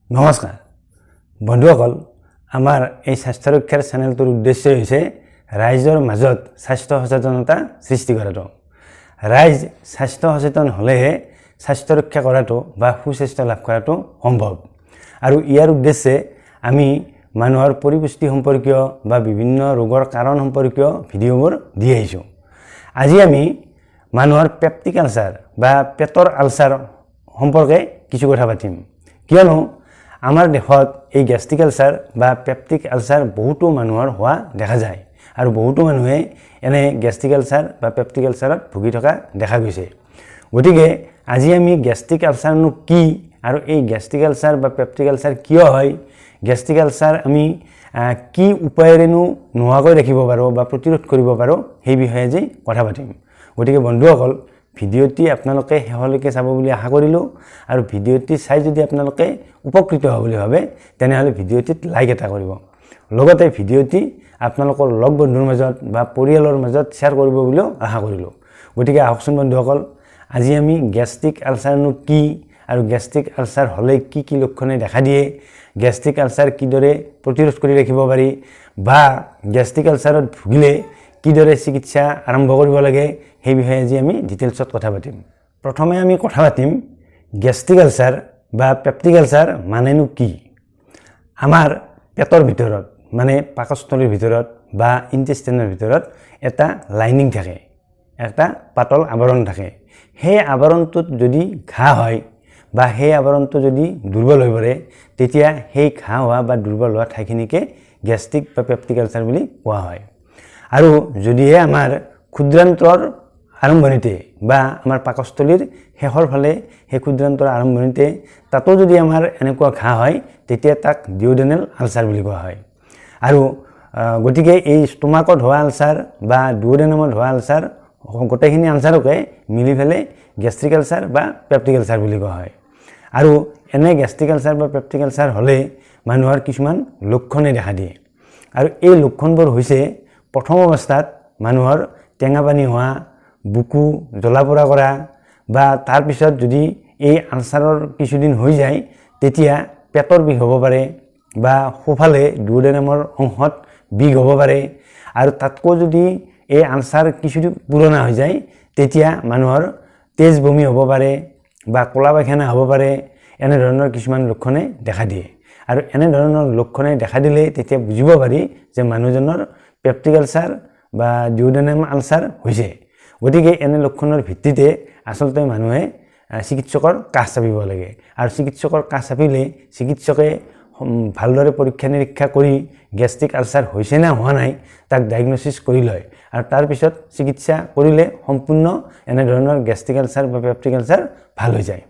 নমস্কাৰ বন্ধুসকল আমাৰ এই স্বাস্থ্য ৰক্ষাৰ চেনেলটোৰ উদ্দেশ্য হৈছে ৰাইজৰ মাজত স্বাস্থ্য সচেতনতা সৃষ্টি কৰাটো। ৰাইজ স্বাস্থ্য সচেতন হ'লেহে স্বাস্থ্য ৰক্ষা কৰাটো বা সুস্বাস্থ্য লাভ কৰাটো সম্ভৱ। আৰু ইয়াৰ উদ্দেশ্যে আমি মানুহৰ পৰিপুষ্টি সম্পৰ্কীয় বা বিভিন্ন ৰোগৰ কাৰণ সম্পৰ্কীয় ভিডিঅ'বোৰ দি আহিছোঁ। আজি আমি মানুহৰ পেপটিক আলচাৰ বা পেটৰ আলচাৰ সম্পৰ্কে কিছু কথা পাতিম। কিয়নো আমাৰ দেশত এই গ্যাস্ট্ৰিক আলচাৰ বা পেপটিক আলচাৰ বহুতো মানুহৰ হোৱা দেখা যায় আৰু বহুতো মানুহে এনে গ্যাস্ট্ৰিক আলচাৰ বা পেপটিক আলচাৰত ভুগি থকা দেখা গৈছে। গতিকে আজি আমি গ্যাস্ট্ৰিক আলচাৰনো কি আৰু এই গ্যাস্ট্ৰিক আলচাৰ বা পেপটিক আলচাৰ কিয় হয়, গ্যাস্ট্ৰিক আলচাৰ আমি কি উপায়েৰেনো নোহোৱাকৈ ৰাখিব পাৰোঁ বা প্ৰতিৰোধ কৰিব পাৰোঁ সেই বিষয়ে আজি কথা পাতিম। গতিকে বন্ধুসকল ভিডিঅ'টি আপোনালোকে শেষলৈকে চাব বুলি আশা কৰিলোঁ আৰু ভিডিঅ'টি চাই যদি আপোনালোকে উপকৃত হ'ব বুলি ভাবে তেনেহ'লে ভিডিঅ'টিত লাইক এটা কৰিব। লগতে ভিডিঅ'টি আপোনালোকৰ লগ বন্ধুৰ মাজত বা পৰিয়ালৰ মাজত শ্বেয়াৰ কৰিব বুলিও আশা কৰিলোঁ। গতিকে আহকচোন বন্ধুসকল আজি আমি গ্যাস্ট্ৰিক আলচাৰনো কি আৰু গ্যাস্ট্ৰিক আলচাৰ হ'লে কি কি লক্ষণে দেখা দিয়ে, গ্যাস্ট্ৰিক আলচাৰ কিদৰে প্ৰতিৰোধ কৰি ৰাখিব পাৰি বা গ্যাস্ট্ৰিক আলচাৰত ভুগিলে কিদৰে চিকিৎসা আৰম্ভ কৰিব লাগে সেই বিষয়ে আজি আমি ডিটেইলছত কথা পাতিম। প্ৰথমে আমি কথা পাতিম গ্যাস্ট্ৰিক আলচাৰ বা পেপটিক আলচাৰ মানেনো কি। আমাৰ পেটৰ ভিতৰত মানে পাকস্থলীৰ ভিতৰত বা ইণ্টেষ্টাইনৰ ভিতৰত এটা লাইনিং থাকে, এটা পাতল আৱৰণ থাকে। সেই আৱৰণটোত যদি ঘাঁ হয় বা সেই আৱৰণটো যদি দুৰ্বল হৈ পৰে তেতিয়া সেই ঘাঁ হোৱা বা দুৰ্বল হোৱা ঠাইখিনিকে গ্যাস্ট্ৰিক বা পেপটিক আলচাৰ বুলি কোৱা হয়। আৰু যদিহে আমাৰ ক্ষুদ্ৰান্তৰ আৰম্ভণিতে বা আমাৰ পাকস্থলীৰ শেষৰ ফালে সেই ক্ষুদ্ৰান্তৰ আৰম্ভণিতে তাতো যদি আমাৰ এনেকুৱা ঘাঁ হয় তেতিয়া তাক ডিউডেনেল আলচাৰ বুলি কোৱা হয়। আৰু গতিকে এই ষ্টমাকত হোৱা আলচাৰ বা ডিউডেনামত হোৱা আলচাৰ গোটেইখিনি আলচাৰকে মিলি পেলাই গ্যাস্ট্ৰিক আলচাৰ বা পেপটিক আলচাৰ বুলি কোৱা হয়। আৰু এনে গ্যাস্ট্ৰিক আলচাৰ বা পেপটিক আলচাৰ হ'লে মানুহৰ কিছুমান লক্ষণে দেখা দিয়ে। আৰু এই লক্ষণবোৰ হৈছে প্ৰথম অৱস্থাত মানুহৰ টেঙা পানী হোৱা, বুকু জ্বলা পোৰা কৰা বা তাৰপিছত যদি এই আলচাৰৰ কিছুদিন হৈ যায় তেতিয়া পেটৰ বিষ হ'ব পাৰে বা সোঁফালে ডিউডেনামৰ অংশত বিষ হ'ব পাৰে। আৰু তাতকৈ যদি এই আলচাৰ কিছুদিন পুৰণা হৈ যায় তেতিয়া মানুহৰ তেজ বমি হ'ব পাৰে বা ক'লা পায়খানা হ'ব পাৰে। এনেধৰণৰ কিছুমান লক্ষণে দেখা দিয়ে। আৰু এনেধৰণৰ লক্ষণে দেখা দিলে তেতিয়া বুজিব পাৰি যে মানুহজনৰ পেপটিক আলচাৰ বা ডিউডেনাম আলচাৰ হৈছে। গতিকে এনে লক্ষণৰ ভিত্তিতে আচলতে মানুহে চিকিৎসকৰ কাষ চাপিব লাগে। আৰু চিকিৎসকৰ কাষ চাপিলে চিকিৎসকে ভালদৰে পৰীক্ষা নিৰীক্ষা কৰি গ্যাস্ট্ৰিক আলচাৰ হৈছে নে হোৱা নাই তাক ডায়েগনচিছ কৰি লয়। আৰু তাৰপিছত চিকিৎসা কৰিলে সম্পূৰ্ণ এনেধৰণৰ গ্যাস্ট্ৰিক আলচাৰ বা পেপটিক আলচাৰ ভাল হৈ যায়।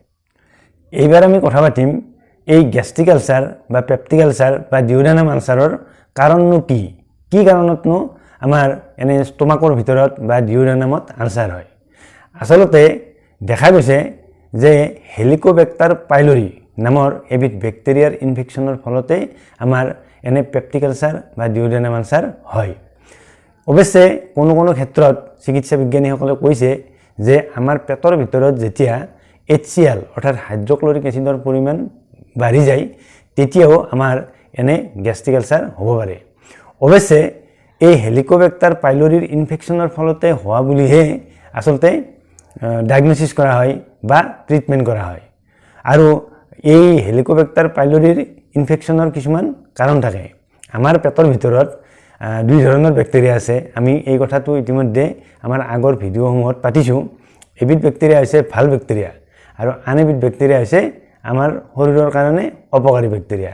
এইবাৰ আমি কথা পাতিম এই গ্যাস্ট্ৰিক আলচাৰ বা পেপটিক আলচাৰ বা ডিউডেনাম আলচাৰৰ কাৰণনো কি, কি কাৰণতনো আমাৰ এনে ষ্টমাকৰ ভিতৰত বা ডিউডেনামত আলচাৰ হয়। আচলতে দেখা গৈছে যে হেলিকোবেক্টাৰ পাইলৰি নামৰ এবিধ বেক্টেৰিয়াৰ ইনফেকশ্যনৰ ফলতে আমাৰ এনে পেপটিক আলচাৰ বা ডিউডেনাম আলচাৰ হয়। অৱশ্যে কোনো কোনো ক্ষেত্ৰত চিকিৎসা বিজ্ঞানীসকলে কৈছে যে আমাৰ পেটৰ ভিতৰত যেতিয়া HCl অৰ্থাৎ হাইড্ৰক্লৰিক এচিডৰ পৰিমাণ বাঢ়ি যায় তেতিয়াও আমাৰ এনে গ্যাস্ট্ৰিক আলচাৰ হ'ব পাৰে। অৱশ্যে এই হেলিকোবেক্টাৰ পাইলৰিৰ ইনফেকশ্যনৰ ফলতে হোৱা বুলিহে আচলতে ডায়েগনচিছ কৰা হয় বা ট্ৰিটমেণ্ট কৰা হয়। আৰু এই হেলিকোবেক্টাৰ পাইলৰিৰ ইনফেকশ্যনৰ কিছুমান কাৰণ থাকে। আমাৰ পেটৰ ভিতৰত দুই ধৰণৰ বেক্টেৰিয়া আছে। আমি এই কথাটো ইতিমধ্যে আমাৰ আগৰ ভিডিঅ'সমূহত পাতিছোঁ। এবিধ বেক্টেৰিয়া হৈছে ভাল বেক্টেৰিয়া আৰু আন এবিধ বেক্টেৰিয়া হৈছে আমাৰ শৰীৰৰ কাৰণে অপকাৰী বেক্টেৰিয়া।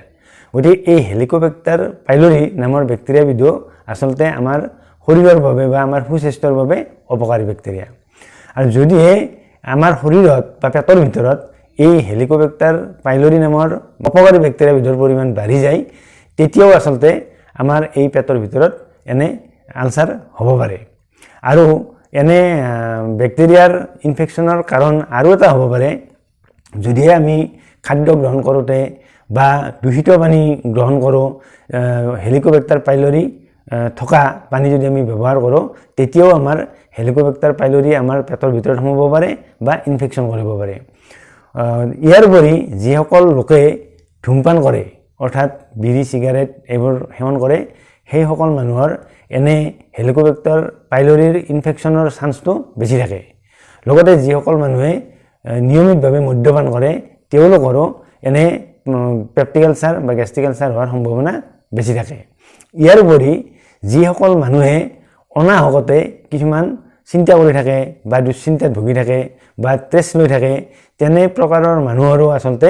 গতিকে এই হেলিকোবেক্টাৰ পাইলৰি নামৰ বেক্টেৰিয়াবিধো আচলতে আমাৰ শৰীৰৰ বাবে বা আমাৰ সুস্বাস্থ্যৰ বাবে অপকাৰী বেক্টেৰিয়া। আৰু যদিহে আমাৰ শৰীৰত বা পেটৰ ভিতৰত এই হেলিকোবেক্টাৰ পাইলৰি নামৰ অপকাৰী বেক্টেৰিয়াবিধৰ পৰিমাণ বাঢ়ি যায় তেতিয়াও আচলতে আমাৰ এই পেটৰ ভিতৰত এনে আলচাৰ হ'ব পাৰে। আৰু এনে বেক্টেৰিয়াৰ ইনফেকশ্যনৰ কাৰণ আৰু এটা হ'ব পাৰে যদিহে আমি খাদ্য গ্ৰহণ কৰোঁতে বা দূষিত পানী গ্ৰহণ কৰোঁ, হেলিকোবেক্টাৰ পাইলৰি থকা পানী যদি আমি ব্যৱহাৰ কৰোঁ তেতিয়াও আমাৰ হেলিকোবেক্টাৰ পাইলৰি আমাৰ পেটৰ ভিতৰত সোমাব পাৰে বা ইনফেকশ্যন কৰিব পাৰে। ইয়াৰ উপৰি যিসকল লোকে ধূমপান কৰে অৰ্থাৎ বিড়ি চিগাৰেট এইবোৰ সেৱন কৰে সেইসকল মানুহৰ এনে হেলিকোবেক্টাৰ পাইলৰিৰ ইনফেকশ্যনৰ চান্সটো বেছি থাকে লগতে যিসকল মানুহে নিয়মিতভাৱে মদ্যপান কৰে তেওঁলোকৰো এনে পেপটিক আলচাৰ বা গেষ্ট্ৰিক আলচাৰ হোৱাৰ সম্ভাৱনা বেছি থাকে ইয়াৰ উপৰি যিসকল মানুহে অনাহকতে কিছুমান চিন্তা কৰি থাকে বা দুশ্চিন্তাত ভুগি থাকে বা ষ্ট্ৰেছ লৈ থাকে তেনে প্ৰকাৰৰ মানুহৰো আচলতে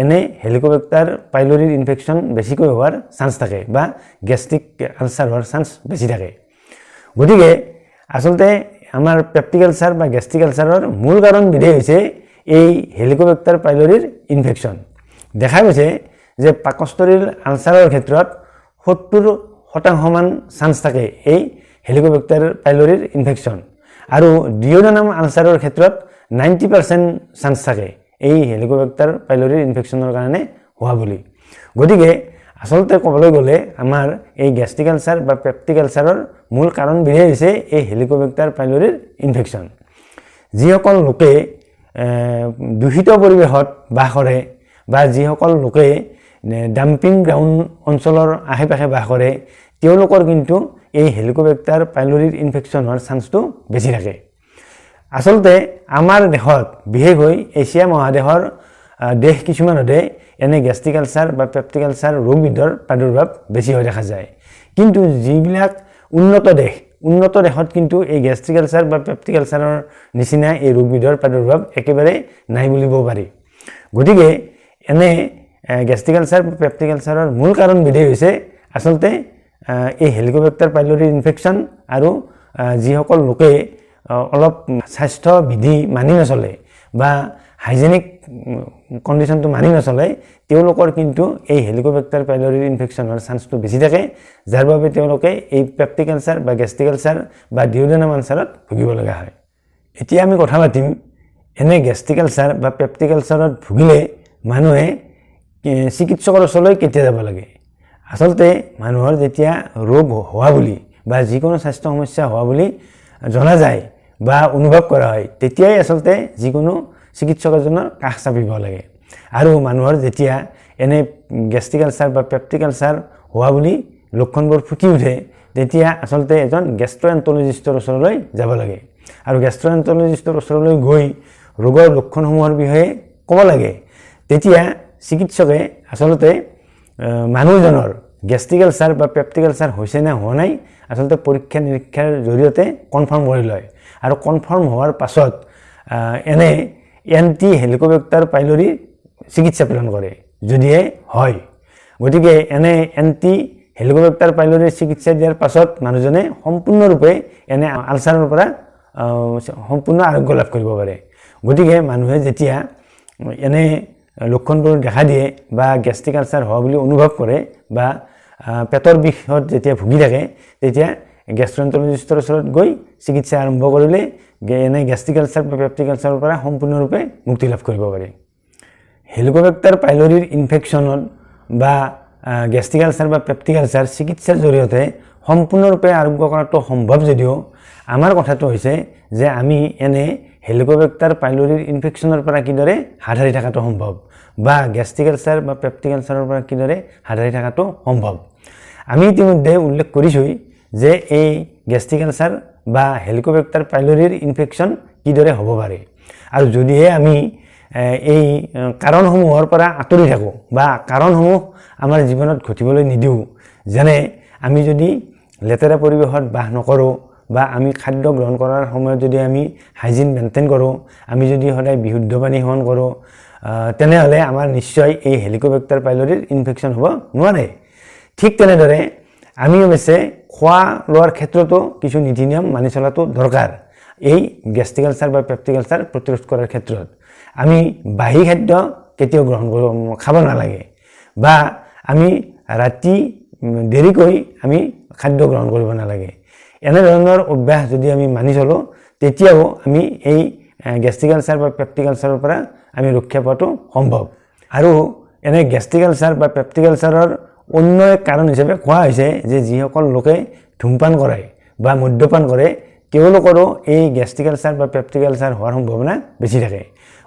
এনে হেলিকোবেক্টাৰ পাইলৰিৰ ইনফেকশ্যন বেছিকৈ হোৱাৰ চান্স থাকে বা গেষ্ট্ৰিক আলচাৰ হোৱাৰ চান্স বেছি থাকে গতিকে আচলতে আমাৰ পেপটিক আলচাৰ বা গেষ্ট্ৰিক আলচাৰৰ মূল কাৰণবিধেই হৈছে এই হেলিকোবেক্টাৰ পাইলৰিৰ ইনফেকশ্যন দেখা গৈছে যে পাকস্থলীৰ আলচাৰৰ ক্ষেত্ৰত 70% চান্স থাকে এই হেলিকোবেক্টাৰ পাইলৰিৰ ইনফেকশ্যন আৰু ডিঅ'ডানাম আলচাৰৰ ক্ষেত্ৰত 90% চান্স থাকে এই হেলিকোবেক্টাৰ পাইলৰিৰ ইনফেকশ্যনৰ কাৰণে হোৱা বুলি গতিকে আচলতে ক'বলৈ গ'লে আমাৰ এই গেষ্ট্ৰিক আলচাৰ বা পেপটিক আলচাৰৰ মূল কাৰণবিধেই হৈছে এই হেলিকোবেক্টাৰ পাইলৰিৰ ইনফেকশ্যন যিসকল লোকে দূষিত পৰিৱেশত বাস কৰে বা যিসকল লোকে ডাম্পিং গ্ৰাউণ্ড অঞ্চলৰ আশে পাশে বাস কৰে তেওঁলোকৰ কিন্তু এই হেলিকোবেক্টাৰ পাইলৰিৰ ইনফেকশ্যন হোৱাৰ চান্সটো বেছি থাকে আচলতে আমাৰ দেশত বিশেষকৈ এছিয়া মহাদেশৰ দেশ কিছুমানতে এনে গেষ্ট্ৰিক আলচাৰ বা পেপটিক আলচাৰ ৰোগবিধৰ প্ৰাদুৰ্ভাৱ বেছি হৈ দেখা যায় কিন্তু যিবিলাক উন্নত দেশত কিন্তু এই গেষ্ট্ৰিক আলচাৰ বা পেপটিক আলচাৰৰ নিচিনা এই ৰোগবিধৰ প্ৰাদুৰ্ভাৱ একেবাৰে নাই বুলিব পাৰি গতিকে এনে গেষ্ট্ৰিক আলচাৰ বা পেপটিক আলচাৰৰ মূল কাৰণবিধেই হৈছে আচলতে এই হেলিকোবেক্টাৰ পাইলৰিৰ ইনফেকশ্যন আৰু যিসকল লোকে অলপ স্বাস্থ্য বিধি মানি নচলে বা হাইজেনিক কণ্ডিশ্যনটো মানি নচলে তেওঁলোকৰ কিন্তু এই হেলিকোবেক্টাৰ পাইলৰিৰ ইনফেকশ্যন হোৱাৰ চান্সটো বেছি থাকে যাৰ বাবে তেওঁলোকে এই পেপটিক আলচাৰ বা গেষ্ট্ৰিক আলচাৰ বা ডিঅ'ডানাম আলচাৰত ভুগিব লগা হয় এতিয়া আমি কথা পাতিম এনে গেষ্ট্ৰিক আলচাৰ বা পেপটিক আলচাৰত ভুগিলে মানুহে চিকিৎসকৰ ওচৰলৈ কেতিয়া যাব লাগে আচলতে মানুহৰ যেতিয়া ৰোগ হোৱা বুলি বা যিকোনো স্বাস্থ্য সমস্যা হোৱা বুলি জনা যায় বা অনুভৱ কৰা হয় তেতিয়াই আচলতে যিকোনো চিকিৎসক এজনৰ কাষ চাপিব লাগে আৰু মানুহৰ যেতিয়া এনে গেষ্ট্ৰিক আলচাৰ বা পেপটিক আলচাৰ হোৱা বুলি লক্ষণবোৰ ফুটি উঠে তেতিয়া আচলতে এজন গেষ্ট্ৰ'এণ্ট'লজিষ্টৰ ওচৰলৈ যাব লাগে আৰু গেষ্ট্ৰ'এণ্ট'লজিষ্টৰ ওচৰলৈ গৈ ৰোগৰ লক্ষণসমূহৰ বিষয়ে ক'ব লাগে তেতিয়া চিকিৎসকে আচলতে মানুহজনৰ গেষ্ট্ৰিক আলচাৰ বা পেপটিক আলচাৰ হৈছে নে হোৱা নাই আচলতে পৰীক্ষা নিৰীক্ষাৰ জৰিয়তে কনফাৰ্ম কৰি লয় আৰু কনফাৰ্ম হোৱাৰ পাছত এনে এণ্টি হেলিকোবেক্টাৰ পাইলৰি চিকিৎসা প্ৰদান কৰে যদিহে হয় গতিকে এনে এণ্টি হেলিকোবেক্টাৰ পাইলৰিৰ চিকিৎসা দিয়াৰ পাছত মানুহজনে সম্পূৰ্ণৰূপে এনে আলচাৰৰ পৰা সম্পূৰ্ণ আৰোগ্য লাভ কৰিব পাৰে গতিকে মানুহে যেতিয়া এনে লক্ষণবোৰ দেখা দিয়ে বা গেষ্ট্ৰিক আলচাৰ হোৱা বুলি অনুভৱ কৰে বা পেটৰ বিষত যেতিয়া ভুগি থাকে তেতিয়া গেষ্ট্ৰ'এণ্ট'লজিষ্টৰ ওচৰত গৈ চিকিৎসা আৰম্ভ কৰিলে এনে গেষ্ট্ৰিক আলচাৰ বা পেপটিক আলচাৰৰ পৰা সম্পূৰ্ণৰূপে মুক্তি লাভ কৰিব পাৰি হেলিকোবেক্টাৰ পাইলৰিৰ ইনফেকশ্যনত বা গেষ্ট্ৰিক আলচাৰ বা পেপটিক আলচাৰ চিকিৎসাৰ জৰিয়তে সম্পূৰ্ণৰূপে আৰোগ্য কৰাটো সম্ভৱ যদিও আমাৰ কথাটো হৈছে যে আমি এনে হেলিকোবেক্টাৰ পাইলৰিৰ ইনফেকশ্যনৰ পৰা কিদৰে হাত সাৰি থকাটো সম্ভৱ বা গেষ্ট্ৰিক আলচাৰ বা পেপটিক আলচাৰৰ পৰা কিদৰে হাত সাৰি থকাটো সম্ভৱ আমি ইতিমধ্যে উল্লেখ কৰিছোঁই যে এই গেষ্ট্ৰিক আলচাৰ বা হেলিকোবেক্টাৰ পাইলৰিৰ ইনফেকশ্যন কিদৰে হ'ব পাৰে আৰু যদিহে আমি এই কাৰণসমূহৰ পৰা আঁতৰি থাকোঁ বা কাৰণসমূহ আমাৰ জীৱনত ঘটিবলৈ নিদিওঁ যেনে আমি যদি লেতেৰা পৰিৱেশত বাস নকৰোঁ বা আমি খাদ্য গ্ৰহণ কৰাৰ সময়ত যদি আমি হাইজিন মেইনটেইন কৰোঁ আমি যদি সদায় বিশুদ্ধ পানী সেৱন কৰোঁ তেনেহ'লে আমাৰ নিশ্চয় এই হেলিকোবেক্টাৰ পাইলৰিৰ ইনফেকশ্যন হ'ব নোৱাৰে ঠিক তেনেদৰে আমি অৱশ্যে খোৱা লোৱাৰ ক্ষেত্ৰতো কিছু নীতি নিয়ম মানি চলাটো দৰকাৰ এই গেষ্ট্ৰিক আলচাৰ বা পেপটিক আলচাৰ প্ৰতিৰোধ কৰাৰ ক্ষেত্ৰত আমি বাহী খাদ্য কেতিয়াও খাব নালাগে বা আমি ৰাতি দেৰিকৈ আমি খাদ্য গ্ৰহণ কৰিব নালাগে এনেধৰণৰ অভ্যাস যদি আমি মানি চলোঁ তেতিয়াও আমি এই গেষ্ট্ৰিক আলচাৰ বা পেপটিক আলচাৰৰ পৰা আমি ৰক্ষা পোৱাটো সম্ভৱ আৰু এনে গেষ্ট্ৰিক আলচাৰ বা পেপটিক আলচাৰৰ অন্য এক কাৰণ হিচাপে কোৱা হৈছে যে যিসকল লোকে ধূমপান কৰে বা মদ্যপান কৰে তেওঁলোকৰো এই গেষ্ট্ৰিক আলচাৰ বা পেপটিক আলচাৰ হোৱাৰ সম্ভাৱনা বেছি থাকে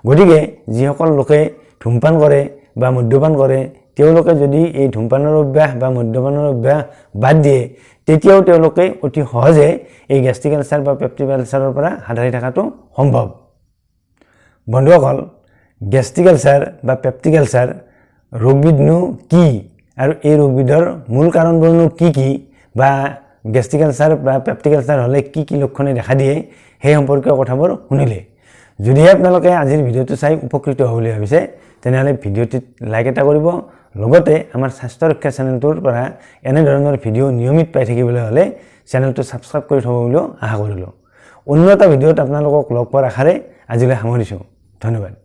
গতিকে যিসকল লোকে ধূমপান কৰে বা মদ্যপান কৰে তেওঁলোকে যদি এই ধূমপানৰ অভ্যাস বা মদ্যপানৰ অভ্যাস বাদ দিয়ে তেতিয়াও তেওঁলোকে অতি সহজে এই গেষ্ট্ৰিক আলচাৰ বা পেপটিক আলচাৰৰ পৰা হাত সাৰি থকাটো সম্ভৱ। বন্ধুসকল, গেষ্ট্ৰিক আলচাৰ বা পেপটিক আলচাৰ ৰোগবিধনো কি আৰু এই ৰোগবিধৰ মূল কাৰণবোৰনো কি বা গেষ্ট্ৰিক আলচাৰ বা পেপটিক আলচাৰ হ'লে কি লক্ষণে দেখা দিয়ে সেই সম্পৰ্কীয় কথাবোৰ শুনিলে। যদিহে আপোনালোকে আজিৰ ভিডিঅ'টো চাই উপকৃত হ'ব বুলি ভাবিছে তেনেহ'লে ভিডিঅ'টিত লাইক এটা কৰিব, লগতে আমাৰ স্বাস্থ্য ৰক্ষা চেনেলটোৰ পৰা এনেধৰণৰ ভিডিঅ' নিয়মিত পাই থাকিবলৈ হ'লে চেনেলটো ছাবস্ক্ৰাইব কৰি থ'ব বুলিও আশা কৰিলোঁ। অন্য এটা ভিডিঅ'ত আপোনালোকক লগ পোৱাৰ আশাৰে আজিলৈ সামৰিছোঁ। ধন্যবাদ।